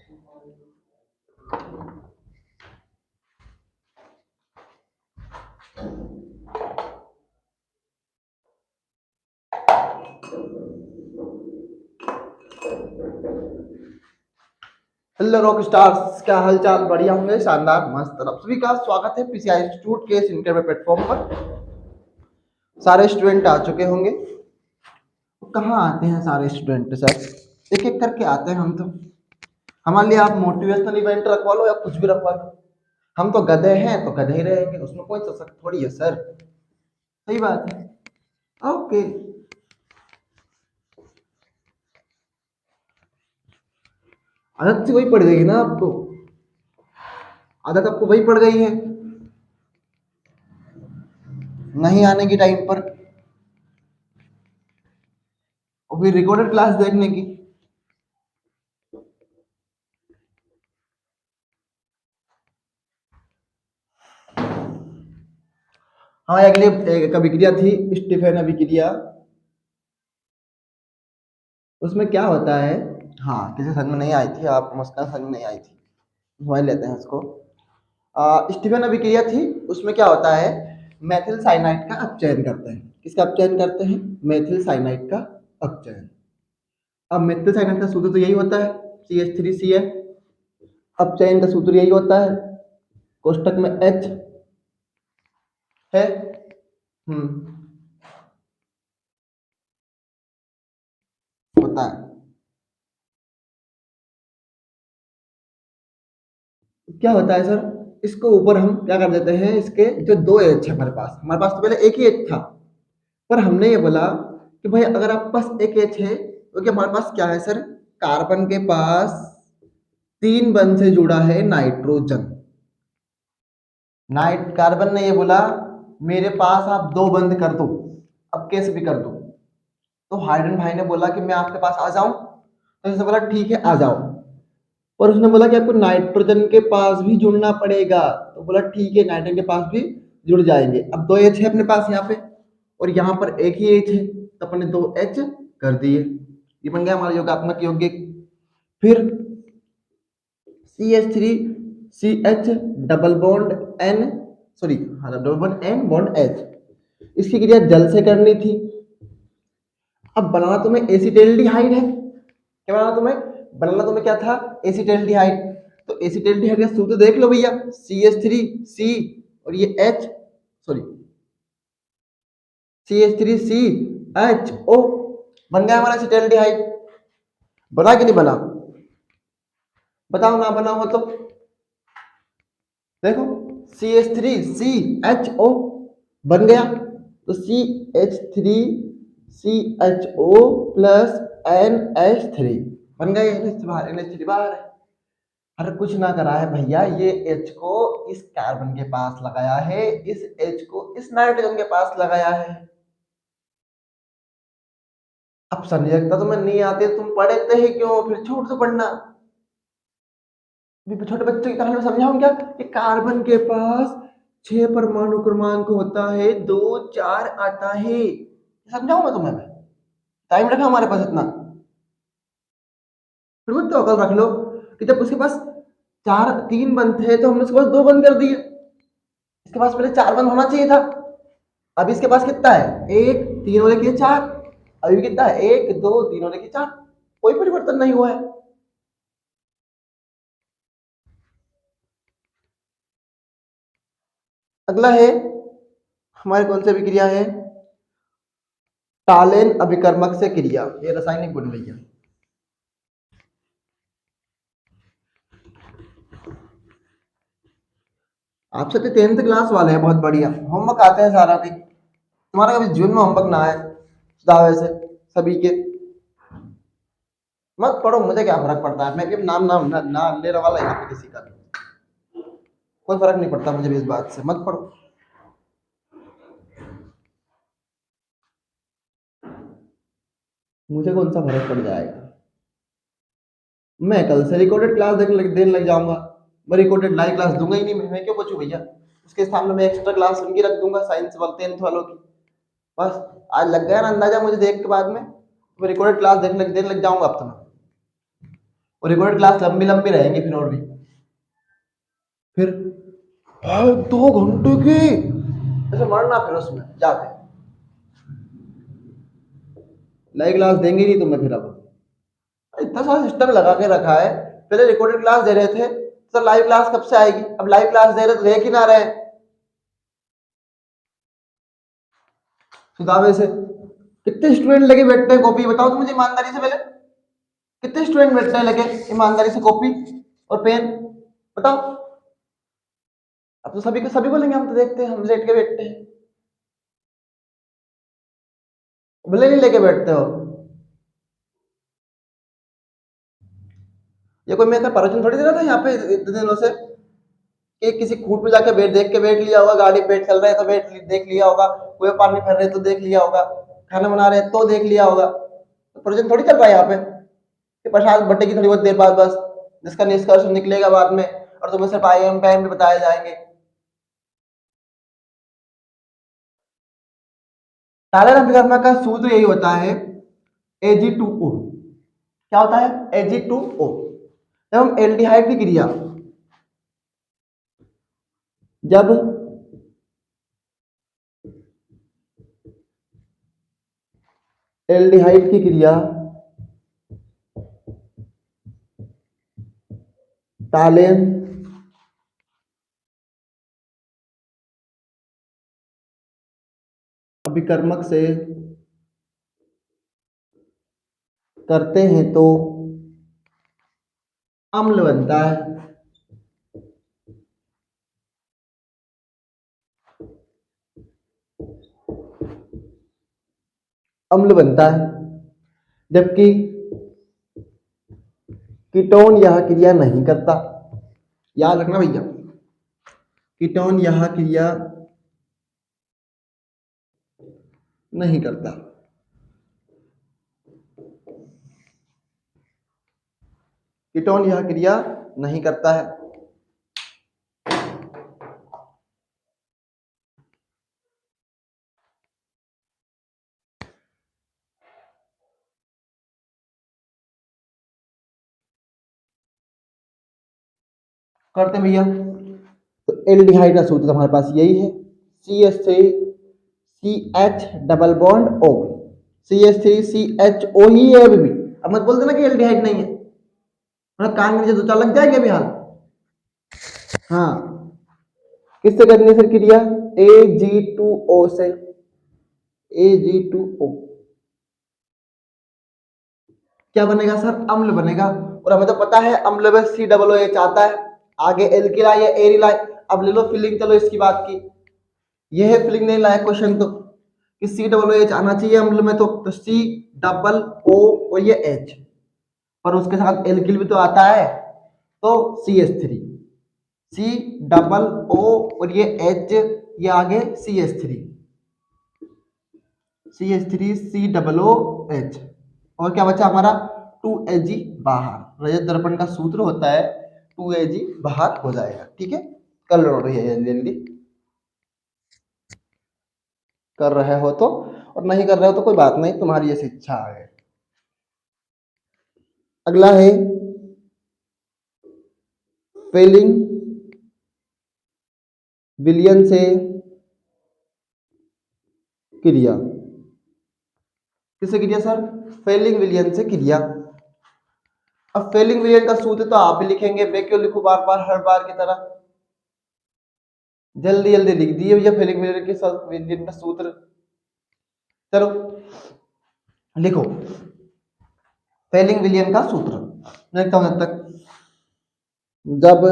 Hello rock stars, क्या हालचाल? बढ़िया होंगे, शानदार, मस्त। आप सभी का स्वागत है पीसीआई इंस्टीट्यूट के इस इंटरव्यू प्लेटफॉर्म पर। सारे स्टूडेंट आ चुके होंगे। कहाँ आते हैं सारे स्टूडेंट सर? एक एक करके आते हैं हम तो। हमारे लिए आप मोटिवेशनल इवेंट रखवा लो या कुछ भी रखवा लो, हम तो गधे हैं तो गधे ही रहेंगे, उसमें कोई सशक्त थोड़ी है सर। सही बात है। ओके। आदत से वही पड़ गई ना आपको, आदत आपको वही पड़ गई है, नहीं आने की टाइम पर और फिर रिकॉर्डेड क्लास देखने की। हाँ, अगले एक अभिक्रिया थी, स्टीफन अभिक्रिया। उसमें क्या होता है? हाँ, किसी समझ में नहीं आई थी, आप मुस्कान समझ में नहीं आई थी, समझ लेते हैं इसको। स्टीफन अभिक्रिया थी, उसमें क्या होता है? मेथिल साइनाइड का अपचयन करते हैं। किसका अपचयन करते हैं? मेथिल साइनाइड का अपचयन। अब मेथिल साइनाइड का सूत्र तो यही होता है, CH3Cl। अपचयन का सूत्र यही होता है, कोष्टक में H है। होता है। क्या होता है सर? इसको ऊपर हम क्या कर देते हैं, इसके जो दो एच है हमारे पास तो पहले एक ही एच था, पर हमने ये बोला कि भाई अगर आपके पास एक एच है तो क्या हमारे पास क्या है सर? कार्बन के पास तीन बंध से जुड़ा है नाइट्रोजन। नाइट कार्बन ने ये बोला मेरे पास आप दो बंध कर दो, अब कैसे भी कर दो। तो हाइड्रोजन भाई ने बोला कि मैं आपके पास आ जाऊं, तो उसने बोला ठीक है आ जाओ। और उसने बोला कि आपको नाइट्रोजन के पास भी जुड़ना पड़ेगा, तो बोला ठीक है, नाइट्रोजन के पास भी जुड़ जाएंगे। अब दो एच है अपने पास यहाँ पे, और यहाँ पर एक ही एच है, तो अपने दो एच कर दिए। ये बन गया हमारा योगात्मक यौगिक। फिर CH3CH double bond N, sorry हाँ double bond N bond H, इसकी क्रिया जल से करनी थी। अब बनाना तुम्हें एसिटाल्डिहाइड है। क्या बनाना तुम्हें? बनाना तुम्हें क्या था? एसिटाल्डिहाइड। तो एसिटाल्डिहाइड का सूत्र देख लो भैया, CH3C और ये H, सॉरी CH3CHO, बन गया हमारा एसिटाल्डिहाइड। बना कि नहीं बना? बताओ ना बना हो तो। देखो CH3CHO बन गया, तो CH3CHO प्लस NH3 बन गया। NH बाहर, NH3 बाहर है। अरे कुछ ना करा है भैया, ये H को इस कार्बन के पास लगाया है, इस H को इस नाइट्रोजन के पास लगाया है। अब संयोजकता तुम्हें नहीं आती, तुम पढ़ते ही क्यों? फिर छूट तो पढ़ना। छोटे बच्चों की कहानी में समझाऊं क्या कि कार्बन के पास 6 परमाणु क्रमांक होता है, 2 4 आता है। समझाऊं मैं तुम्हें? टाइम रखा हमारे पास इतना? फिर भी तो अकल रख लो कि जब उसके पास चार तीन बंद थे तो हमने उसके पास दो बंद कर दिए। इसके पास पहले चार बंद होना चाहिए था। अब इसके पास कितना है? एक, तीन और एक ये चार। अभी कितना है? एक दो तीन और एक ये चार। कोई परिवर्तन नहीं हुआ है। अगला है हमारे कौन सी अभिक्रिया है? टालेन अभिकर्मक से क्रिया, ये रासायनिक गुण भैया। आप सबके 10th क्लास वाले हैं, बहुत बढ़िया। होमवर्क आते हैं सारा की, तुम्हारा कभी जीवन में होमवर्क ना आए दावे से सभी के। मत पढ़ो, मुझे क्या फर्क पड़ता है, मैं भी नाम नाम ना लेने वाला यहाँ पे किसी का भी। कोई फर्क नहीं पड़ता मुझे भी इस बात से, मत पढ़ो। मुझे कौन सा फर्क पड़ जाएगा? मैं कल से रिकॉर्डेड क्लास देने लग जाऊंगा। मैं रिकॉर्डेड लाइव क्लास दूंगा ही नहीं, मैं क्यों बचूं भैया? उसके सामने मैं एक्स्ट्रा क्लास उनकी रख दूंगा, साइंस वाले 10th वालों की। बस आज लग गया ना अंदाजा मुझे देख के बाद में, मैं रिकॉर्डेड क्लास देने लग जाऊंगा अब तो मैं। और रिकॉर्डेड क्लास लंबी लंबी रहेंगी फिर और भी। फिर 2 घंटे की ऐसे मरना फिर उसमें जाके लाइव क्लास देंगे नहीं तुम्हें फिर। अब इतना सारा सिस्टम लगा के रखा है। पहले रिकॉर्डेड क्लास दे रहे थे, सर लाइव क्लास कब से आएगी? अब लाइव क्लास दे रहे तो रहे कि ना रहे। सुधावे से कितने स्टूडेंट लेके बैठते हैं कॉपी? बताओ तो मुझे ईमानदारी से पहले, कितने स्टूडेंट बैठते हैं लेके ईमानदारी से कॉपी और पेन? बताओ। अब तो सभी को सभी बोलेंगे हम तो देखते हैं, हम लेट के बैठते हैं। भले नहीं लेके बैठते हो, ये कोई मैं परचून थोड़ी दे रहा था यहाँ पे इतने दिनों से कि किसी खूट में जाके बैठ देख के बैठ लिया होगा, गाड़ी पेट चल रहा है तो बैठ देख लिया होगा, कुएं पानी भर रहे तो देख लिया होगा, खाना बना रहे तो देख लिया होगा। तो प्रोजेक्ट थोड़ी चल रहा है यहाँ पे कि प्रसाद बटेगी थोड़ी बहुत देर बाद बस, जिसका निष्कर्ष निकलेगा बाद में और तुम्हें सिर्फ IIM टाइम में बताए जाएंगे। टालर अभिकर्मा का सूत्र यही होता है Ag2O। क्या होता है? Ag2O। जब हम एल्डिहाइड की क्रिया, जब एल्डिहाइड की क्रिया टालेन अभिकर्मक से करते हैं तो अम्ल बनता है। अम्ल बनता है, जबकि कीटोन यह क्रिया नहीं करता। याद रखना भैया, कीटोन यह क्रिया नहीं करता। कीटोन यह क्रिया नहीं करता है। करते हैं भैया। तो एल्डिहाइड का सूत्र हमारे पास यही है, CH3CH double bond O। CH3CHO ही है अभी भी। अब मत बोल देना कि एल्डिहाइड नहीं है, मतलब कान में नीचे दो चार लग जाएंगे अभी हाल। हाँ, किससे करनी है सर क्रिया? Ag2O से। Ag2O क्या बनेगा सर? अम्ल बनेगा। और हमें तो पता है अम्ल में COOH आता है, आगे एल्किल या एरिल। अब ले लो फीलिंग, चलो इसकी बात की, यह है फीलिंग नहीं लाया क्वेश्चन तो कि COOH आना चाहिए अम्ल में, तो C और ये H, पर उसके साथ एल्किल भी तो आता है, तो CH3। COO और ये H, ये आगे CH3 COOH। और क्या बचा हमारा? 2Ag बाहर। रजत दर्पण का सूत्र होता है 2Ag बाहर हो जाएगा। ठीक है, कर लो भैया जल्दी जल्दी, कर रहे हो तो, और नहीं कर रहे हो तो कोई बात नहीं, तुम्हारी ऐसी इच्छा है। अगला है फेलिंग विलियन से क्रिया। किससे क्रिया सर? फेलिंग विलियन से क्रिया। अब फेलिंग विलियन का सूत्र तो आप भी लिखेंगे, मैं क्यों लिखूं बार बार हर बार की तरह? जल्दी जल्दी लिख दिए भैया फेलिंग विलियन का सूत्र। चलो लिखो फेलिंग विलियन का सूत्र, देखता हूं जब तक। जब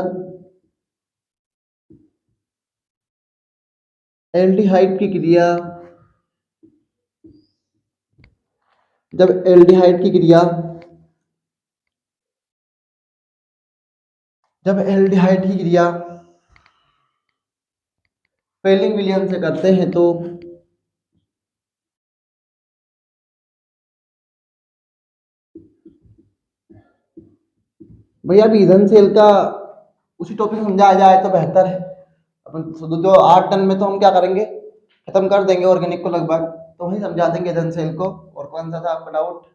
एल्डिहाइड की क्रिया, जब एल्डिहाइड की क्रिया, जब एल्डिहाइड की क्रिया फेलिंग विलियन से करते हैं तो भैया अभी ईंधन सेल का उसी टॉपिक समझाया जाए तो बेहतर है। अपन जो 8 टन में तो हम क्या करेंगे, खत्म कर देंगे ऑर्गेनिक को लगभग, तो वही समझा देंगे ईंधन सेल को। और कौन सा था आपका डाउट?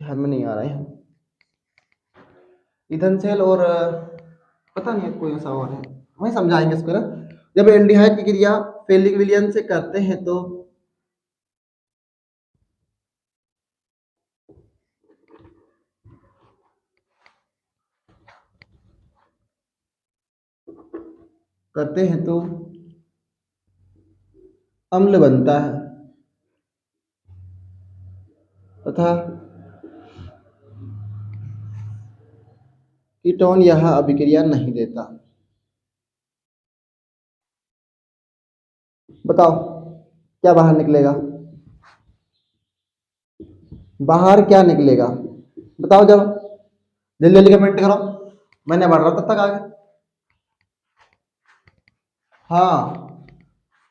ध्यान में नहीं आ रहा है। ईथन सेल और पता नहीं है कोई ऐसा और है, वही समझाएंगे इसको ना। जब एल्डिहाइड की क्रिया फेलिक विलियन से करते हैं तो अम्ल बनता है तथा कीटोन यह अभिक्रिया नहीं देता। बताओ क्या बाहर निकलेगा, बाहर क्या निकलेगा बताओ जब, जल्दी जल्दी कमेंट करो, मैंने बढ़ रहा तब तक आगे। हाँ,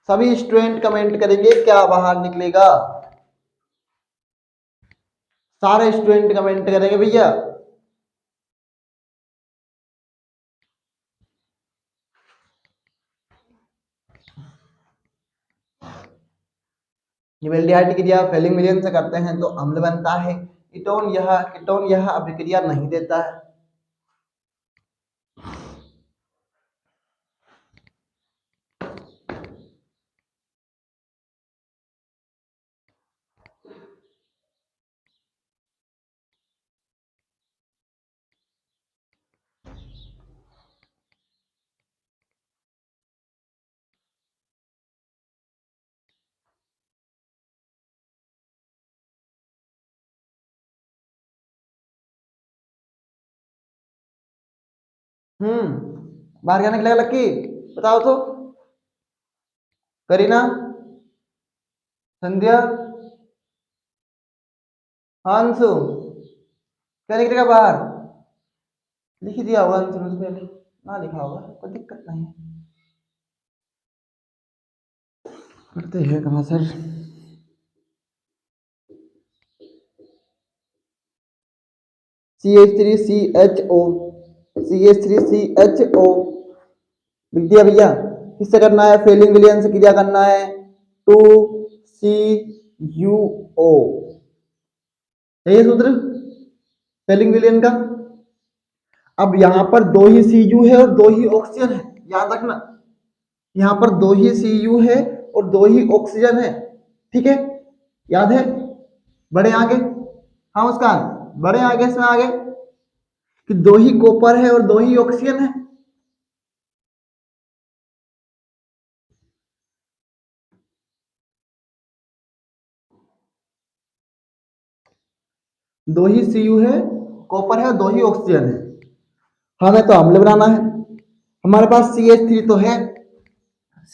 सभी स्टूडेंट कमेंट करेंगे क्या बाहर निकलेगा, सारे स्टूडेंट कमेंट करेंगे भैया। एल्डिहाइड की क्रिया फेलिक विलयन से करते हैं तो अम्ल बनता है, कीटोन यह अभिक्रिया नहीं देता है। बाहर क्या निकलेगा लक्की, बताओ तो। करीना, संध्या, अंशु, क्या निकलेगा बाहर, लिख दिया होगा अंशु ने पहले, ना लिखा होगा कोई दिक्कत नहीं, करते हैं कहाँ सर। CH3CHO, CH3CHO लिख दिया भैया। किससे करना है, फेलिक विलयन से क्रिया करना है, 2CuO, यही सूत्र फेलिक विलयन का। अब यहाँ पर दो ही Cu है और दो ही ऑक्सीजन है, याद रखना, यहाँ पर दो ही Cu है और दो ही ऑक्सीजन है, ठीक है, याद है। बड़े आगे, हाँ मुस्कान, बड़े आगे इसमें आगे कि दो ही कॉपर है और दो ही ऑक्सीजन है। दो ही Cu है, कॉपर है, दो ही ऑक्सीजन है, हमें तो अम्ल बनाना है। हमारे पास CH3 तो है,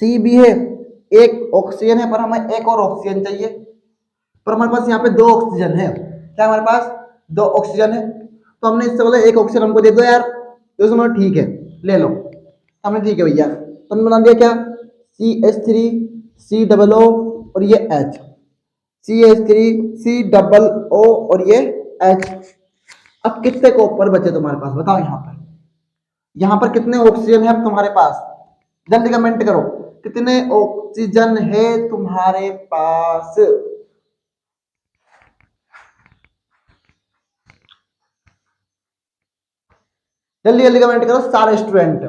C भी है, एक ऑक्सीजन है, पर हमें एक और ऑक्सीजन चाहिए, पर हमारे पास यहाँ पे दो ऑक्सीजन है, क्या हमारे पास दो ऑक्सीजन है, तो हमने इससे बोला एक ऑक्सीजन हमको दे दो यार, तो उसमें ठीक है ले लो, हमने ठीक है भैया, तो हमने बना दिया क्या, CH3 C और ये H, CH3 C और ये H। अब कितने कॉपर बचे तुम्हारे पास बताओ, यहाँ पर कितने ऑक्सीजन है अब तुम्हारे पास, जल्दी कमेंट करो, कितने ऑक्सीजन है तुम्हारे पास, जल्दी जल्दी कमेंट करो सारे स्टूडेंट,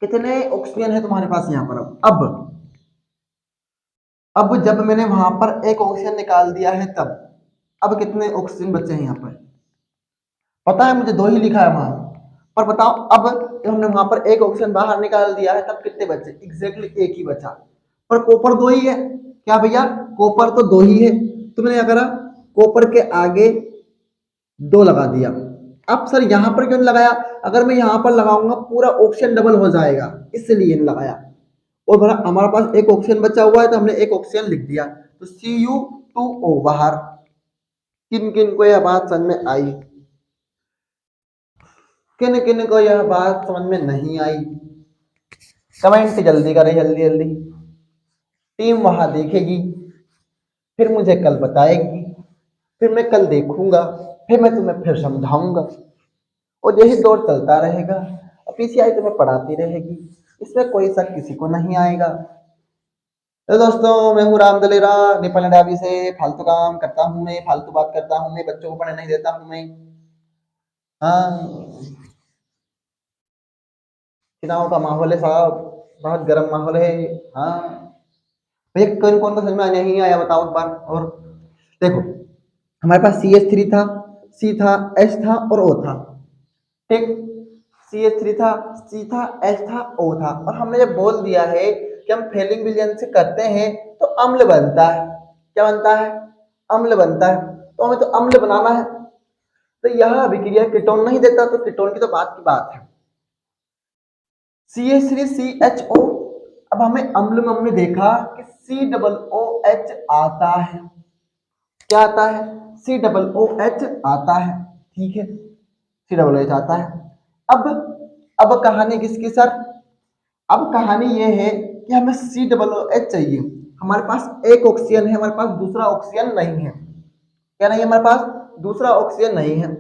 कितने ऑक्सीजन है तुम्हारे पास यहाँ पर। अब जब मैंने वहां पर एक ऑक्सीजन निकाल दिया है तब, अब कितने ऑक्सीजन बचे हैं यहाँ पर, पता है मुझे दो ही लिखा है वहां पर, बताओ अब जब हमने वहां पर एक ऑक्सीजन बाहर निकाल दिया है तब कितने बचे, एग्जैक्टली एक ही बचा, पर कॉपर दो ही है, क्या भैया कॉपर तो दो ही है, तुमने क्या करा, कॉपर के आगे दो लगा दिया। अब सर यहाँ पर क्यों लगाया, अगर मैं यहाँ पर लगाऊंगा पूरा ऑक्सीजन डबल हो जाएगा, इसलिए लगाया, और भला हमारे पास एक ऑक्सीजन बचा हुआ है तो हमने एक ऑक्सीजन लिख दिया, तो Cu2O बाहर। किन किन को यह बात समझ में आई, किन किन को यह बात समझ में नहीं आई, कमेंट जल्दी करें, जल्दी जल्दी, टीम वहां देखेगी, फिर मुझे कल बताएगी, फिर मैं कल देखूंगा, फिर मैं तुम्हें फिर समझाऊंगा, और यही दौर चलता रहेगा, और PCI तुम्हें पढ़ाती रहेगी, इसमें कोई शक किसी को नहीं आएगा। तो दोस्तों मैं हूँ राम दलेरा, नेपाल नडाबी से फालतू काम करता हूँ मैं, फालतू बात करता हूँ मैं, बच्चों को पढ़ने नहीं देता हूँ मैं, हाँ, चुनाव का माहौल है साहब, बहुत गर्म माहौल है। हाँ भैया, कौन कौन का समझ में नहीं आया बताओ एक बार और। देखो, हमारे पास सी एच थ्री था, सी था, एच था और ओ था। ठीक, सी एच थ्री था, सी था, एच था, ओ था, और हमने जब बोल दिया है कि हम फेलिंग विलयन से करते हैं तो अम्ल बनता है। क्या बनता है? अम्ल बनता है। तो हमें तो अम्ल बनाना है, तो यह अभिक्रिया कीटोन नहीं देता, तो कीटोन की तो बात की बात है। C H three C H O. अब हमें अम्ल में हमने देखा कि सी डबल ओ एच आता है। क्या आता है? सी डबल ओ एच आता है। ठीक है, सी डबल ओ एच आता है। अब अब कहानी किसकी सर? अब कहानी ये है कि हमें सी डबल ओ एच चाहिए। हमारे पास एक ऑक्सीजन है, हमारे पास दूसरा ऑक्सीजन नहीं है। क्या नहीं है हमारे पास? दूसरा ऑक्सीजन नहीं है।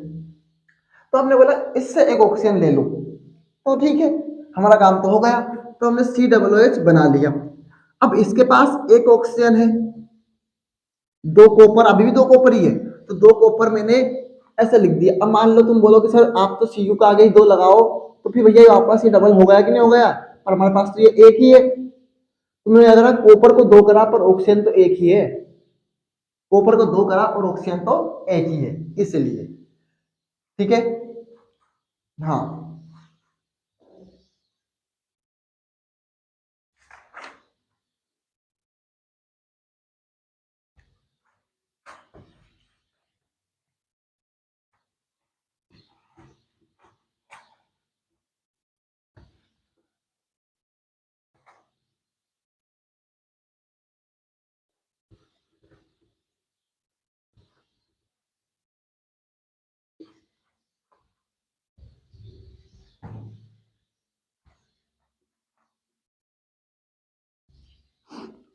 तो हमने बोला इससे एक ऑक्सीजन ले लो, तो ठीक है, हमारा काम तो हो गया। तो हमने सी डबल ओ एच बना लिया। अब इसके पास एक ऑक्सीजन है, दो कॉपर, अभी भी दो कॉपर ही है, तो दो कॉपर मैंने ऐसे लिख दिया। अब मान लो तुम बोलो कि सर आप तो सी यू का आगे ही दो लगाओ, तो फिर भैया वापस ये डबल हो गया कि नहीं हो गया? पर हमारे पास तो ये एक ही है। तुमने याद रखा, कॉपर को दो करा पर ऑक्सीजन तो एक ही है। कॉपर को दो करा और ऑक्सीजन तो एक ही है, इसलिए। ठीक है। हाँ,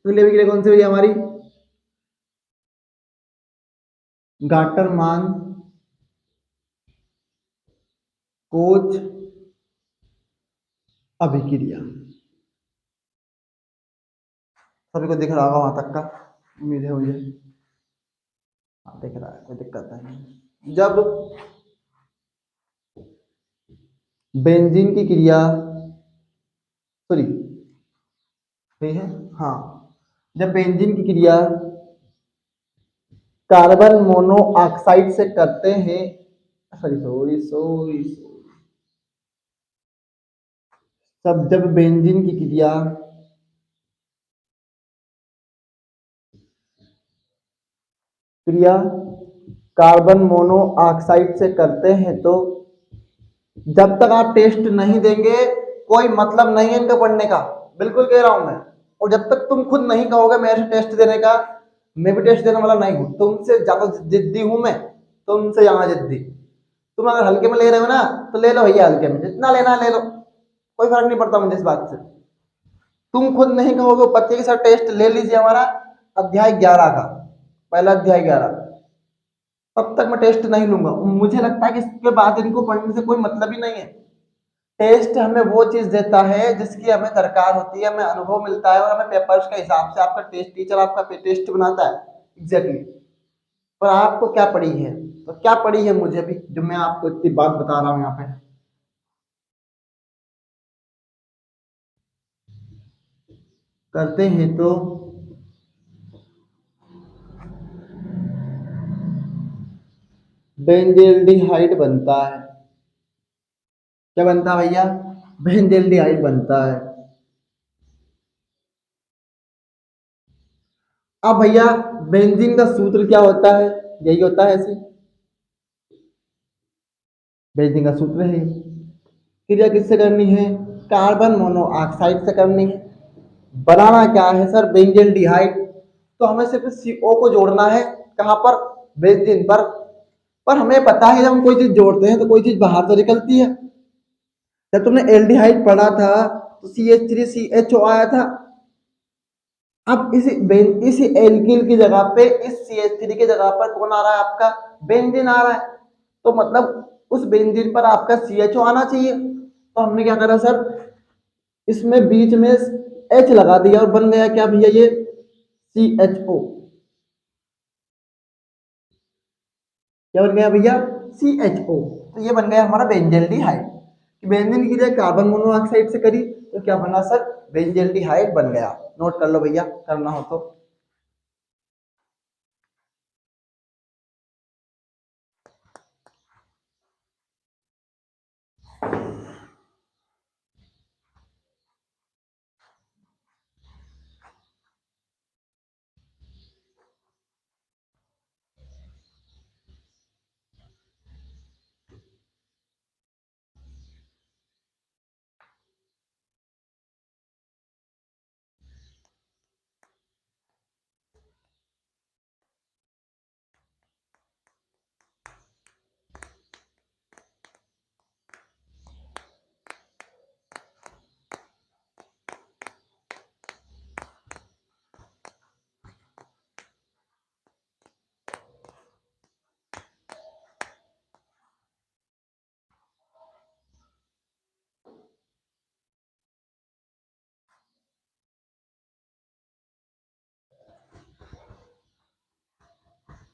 तो ले भी कौन सी भैया हमारी? गाटर मान कोच अभिक्रिया। सभी को दिख रहा होगा वहां तक का, उम्मीद है मुझे। हाँ, दिख रहा है, कोई दिक्कत नहीं। जब बेंजीन की क्रिया, सॉरी, सही है, हाँ, जब बेंजीन की क्रिया कार्बन मोनोऑक्साइड से करते हैं, सॉरी सॉरी सॉरी, सब जब बेंजीन की क्रिया क्रिया कार्बन मोनोऑक्साइड से करते हैं, तो जब तक आप टेस्ट नहीं देंगे कोई मतलब नहीं है इनका पढ़ने का, बिल्कुल कह रहा हूं मैं। और जब तक तुम खुद नहीं कहोगे मेरे से टेस्ट देने का, मैं भी टेस्ट देने वाला नहीं हूं। तुमसे ज्यादा जिद्दी हूं मैं, तुमसे ज्यादा जिद्दी। तुम अगर हल्के में ले रहे हो ना, तो ले लो भैया, हल्के में जितना लेना है ले लो, कोई फर्क नहीं पड़ता मुझे इस बात से। तुम खुद नहीं कहोगे बच्चे के साथ टेस्ट ले लीजिए हमारा अध्याय 11 का, पहला अध्याय 11, तब तक मैं टेस्ट नहीं लूंगा। मुझे लगता है कि इसके बाद इनको पढ़ने से कोई मतलब ही नहीं है। टेस्ट हमें वो चीज देता है जिसकी हमें दरकार होती है, हमें अनुभव मिलता है, और हमें पेपर्स के हिसाब से आपका टेस्ट टीचर आपका टेस्ट बनाता है। Exactly exactly। पर आपको क्या पड़ी है? तो क्या पड़ी है मुझे भी, जो मैं आपको इतनी बात बता रहा हूँ यहाँ पे। करते हैं तो बेंजेल्डिहाइड बनता है। क्या बनता है भैया? बेंजेल्डिहाइड बनता है। अब भैया, बेंजीन का सूत्र क्या होता है? यही होता है ऐसे, बेंजीन का सूत्र है। क्रिया किससे करनी है? कार्बन मोनोऑक्साइड से करनी है। बनाना क्या है सर? बेंजेल्डिहाइड। तो हमें सिर्फ CO को जोड़ना है, कहां पर? बेंजीन पर हमें पता है जब हम कोई चीज जोड़ते हैं तो कोई चीज बाहर तो निकलती है। जब तुमने एल्डिहाइड पढ़ा था तो CH3CHO आया था। अब इस एल्किल की जगह पे इस CH3 की जगह पर कौन आ रहा है आपका? बेंजीन आ रहा है। तो मतलब उस बेंजीन पर आपका CHO आना चाहिए। तो हमने क्या करा सर, इसमें बीच में H लगा दिया और बन गया क्या भैया? ये CHO। क्या बन गया भैया? CHO। तो ये बन गया हमारा बेंजल्डिहाइड। बेंजीन की क्रिया कार्बन मोनोऑक्साइड से करी तो क्या बना सर, बेंजल्डिहाइड बन गया। नोट कर लो भैया, करना हो तो।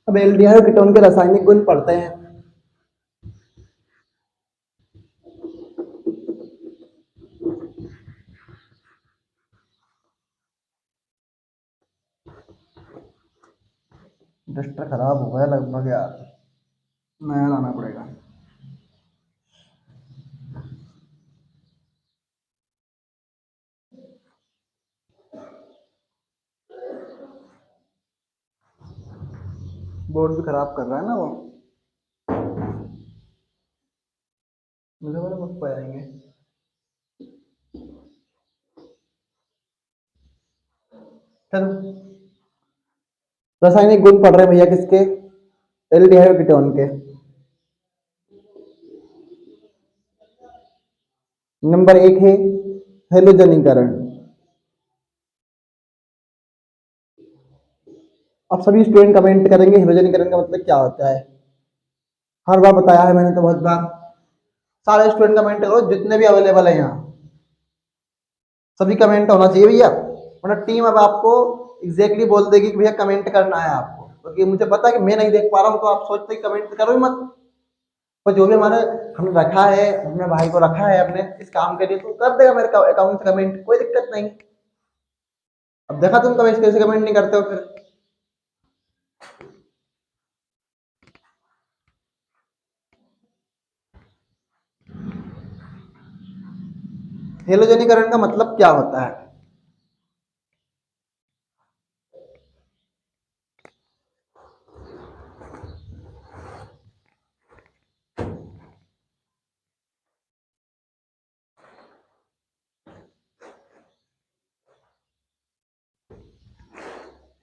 अब एल्डिहाइड कीटोन के रासायनिक गुण पढ़ते हैं। डस्टर खराब हो गया लगभग यार, नया लाना पड़ेगा। बोर्ड भी खराब कर रहा है ना वो, मुझे बोला मत पाएंगे। चलो, रासायनिक गुण पढ़ रहे हैं भैया किसके, एल्डिहाइड कीटोन के। नंबर 1 है हेलोजनीकरण। अब सभी स्टूडेंट कमेंट करेंगे हेलोजनीकरण का मतलब क्या होता है। हर बार बताया है मैंने तो बहुत बार। सारे स्टूडेंट कमेंट करो जितने भी अवेलेबल है यहाँ, सभी कमेंट होना चाहिए भैया, वरना टीम अब आपको एग्जैक्टली बोल देगी कि भैया कमेंट करना है आपको, क्योंकि मुझे पता है कि मैं नहीं देख पा रहा हूँ, तो आप सोचते कमेंट करो ही मत। पर जो भी हमारे हमने रखा है, अपने भाई को रखा है अपने इस काम के लिए, तो कर देगा मेरे अकाउंट से कमेंट, कोई दिक्कत नहीं। अब देखा तुम कमेंट कैसे कमेंट नहीं करते हो फिर। हेलोजनीकरण का मतलब क्या होता है।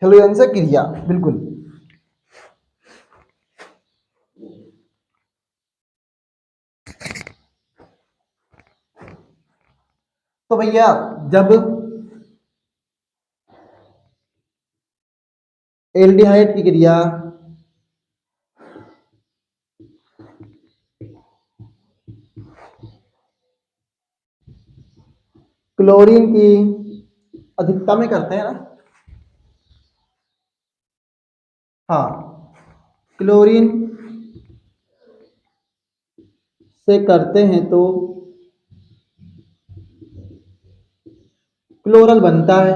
हेलोजन से क्रिया, बिल्कुल। तो भैया जब एल्डिहाइड की क्रिया क्लोरीन की अधिकता में करते हैं ना, हाँ, क्लोरीन से करते हैं तो क्लोरल बनता है।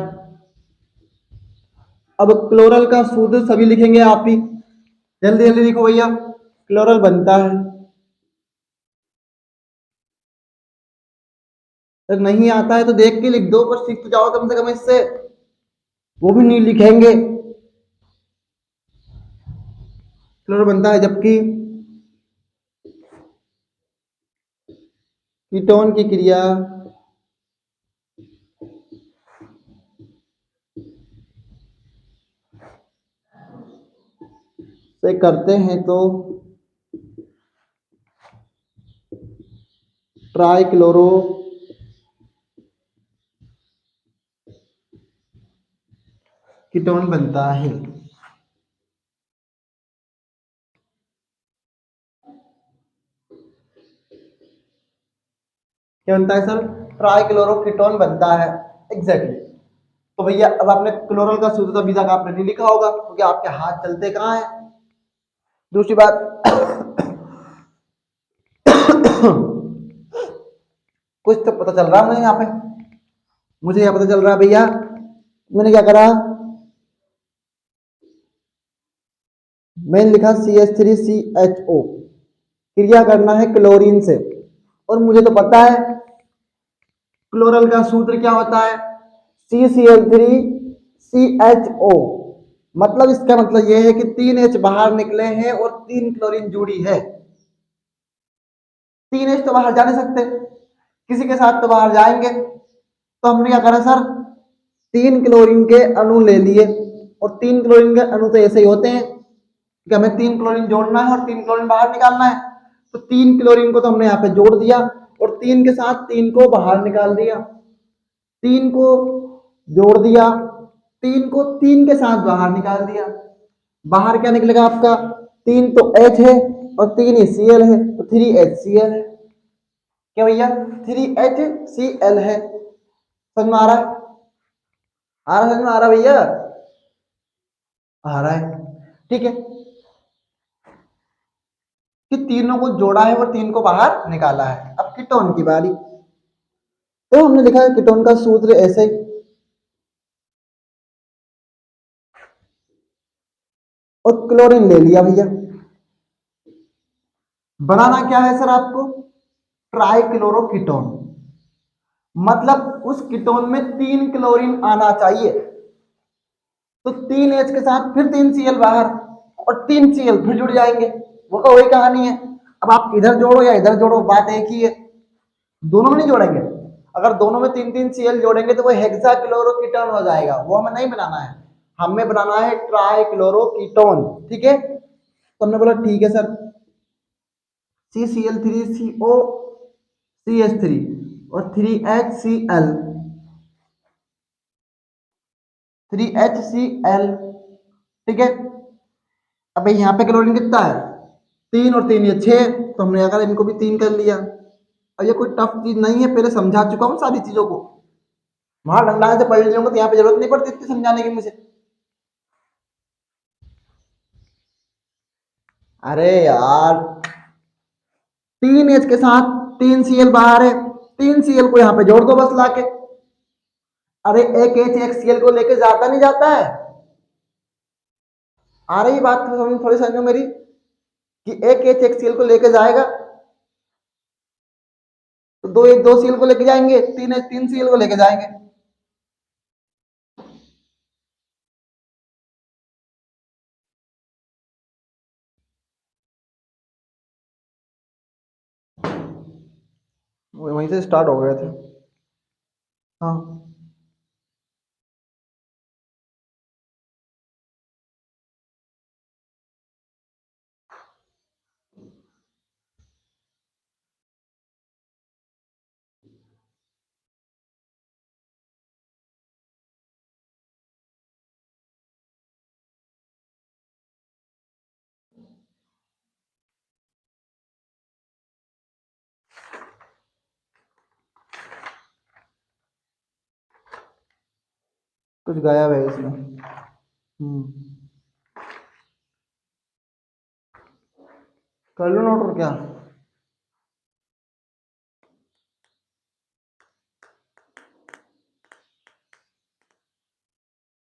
अब क्लोरल का सूत्र सभी लिखेंगे आप ही, जल्दी जल्दी लिखो भैया। क्लोरल बनता है, अगर नहीं आता है तो देख के लिख दो, पर सीख तो जाओ कम से कम इससे, वो भी नहीं लिखेंगे। क्लोरल बनता है जबकि कीटोन की क्रिया से करते हैं तो ट्राइक्लोरो कीटोन बनता है। क्या बनता है सर, ट्राइक्लोरो कीटोन बनता है, एग्जैक्टली। तो भैया अब आपने क्लोरल का सूत्र तो अभी तक आपने नहीं लिखा होगा, क्योंकि आपके हाथ चलते कहाँ हैं। दूसरी बात कुछ तो पता चल रहा है मुझे यहाँ पे। मुझे यहाँ पता चल रहा है भैया, मैंने क्या करा, मैंने लिखा CH3CHO, क्रिया करना है क्लोरीन से। और मुझे तो पता है क्लोरल का सूत्र क्या होता है, CCl3CHO। मतलब इसका मतलब यह है कि 3H बाहर निकले हैं और 3 क्लोरीन जुड़ी है। 3H तो बाहर जा नहीं सकते, किसी के साथ तो बाहर जाएंगे। तो हमने क्या करा सर, 3 क्लोरीन के अणु ले लिए, और 3 क्लोरीन के अणु तो ऐसे ही होते हैं कि हमें 3 क्लोरीन जोड़ना है और 3 क्लोरीन बाहर निकालना है। तो 3 क्लोरीन को तो हमने यहाँ पे जोड़ दिया और 3 के साथ 3 को बाहर निकाल दिया। 3 को जोड़ दिया, 3 को 3 के साथ बाहर निकाल दिया। बाहर क्या निकलेगा आपका, 3 तो H है और 3 ही Cl है, तो 3HCl है। क्या भैया, 3HCl है। समझ में आ रहा है, आ रहा, समझ में आ रहा भैया, आ रहा है, ठीक है। कि तीनों को जोड़ा है और 3 को बाहर निकाला है। अब कीटोन की बारी। तो हमने लिखा है कीटोन का सूत्र ऐसे, और क्लोरीन ले लिया भैया। बनाना क्या है सर आपको, ट्राइक्लोरोकीटोन। मतलब उस कीटोन में 3 क्लोरीन आना चाहिए। तो 3H के साथ फिर 3Cl बाहर, और 3Cl फिर जुड़ जाएंगे। वो का वही कहानी है। अब आप इधर जोड़ो या इधर जोड़ो, बात एक ही है। दोनों में नहीं जोड़ेंगे। अगर दोनों में 3 3 Cl जोड़ेंगे तो वो हेक्साक्लोरोकीटोन हो जाएगा। वो हमें नहीं बनाना है, हमें बनाना है ट्राइक्लोरोकीटोन, ठीक है। तो हमने बोला ठीक है सर, CCl3CO CH3 और 3HCl, ठीक है। अब यहाँ पे क्लोरीन कितना है, 3 और 3 ये 6, तो हमने अगर इनको भी 3 कर लिया। अब ये कोई टफ चीज नहीं है, पहले समझा चुका हूँ सारी चीजों को। वहां डंडा से पढ़ लूंगा तो यहाँ पे जरूरत नहीं पड़ती इतनी समझाने की मुझे। अरे यार, 3H के साथ 3Cl बाहर है, 3Cl को यहाँ पे जोड़ दो बस लाके। अरे एक H एक Cl को लेके जाता नहीं जाता है। आ रही बात थोड़ी समझो मेरी, कि एक H एक Cl को लेके जाएगा तो दो एक 2 Cl को लेके जाएंगे, 3H 3Cl को लेके जाएंगे। वहीं से स्टार्ट हो गए थे। हाँ, कुछ गायब है इसमें। कर लो नोट और क्या।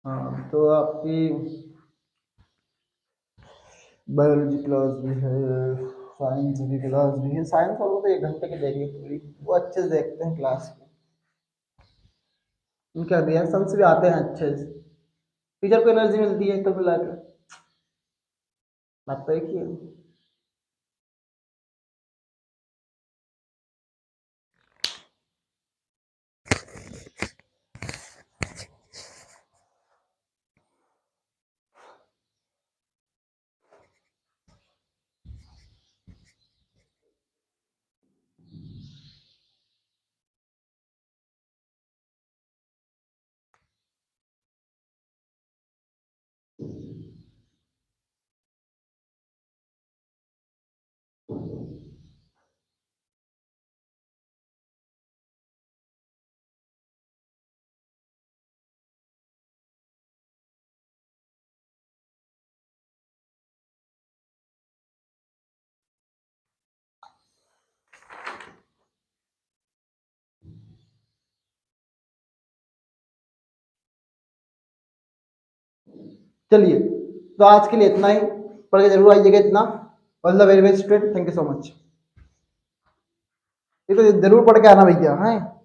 हाँ, तो आपकी बायोलॉजी क्लास भी है, साइंस की क्लास भी है। साइंस वालों तो 1 घंटे की देंगे पूरी, वो अच्छे से देखते हैं क्लास को। उनके रिएक्शंस भी आते हैं अच्छे से, टीचर को एनर्जी मिलती है तो मिला के। बात तो एक ही है। चलिए, तो आज के लिए इतना ही, पढ़ के जरूर आइएगा इतना। All the very best student, thank you so much. ये तो जरूर पढ़ के आना भैया, हैं।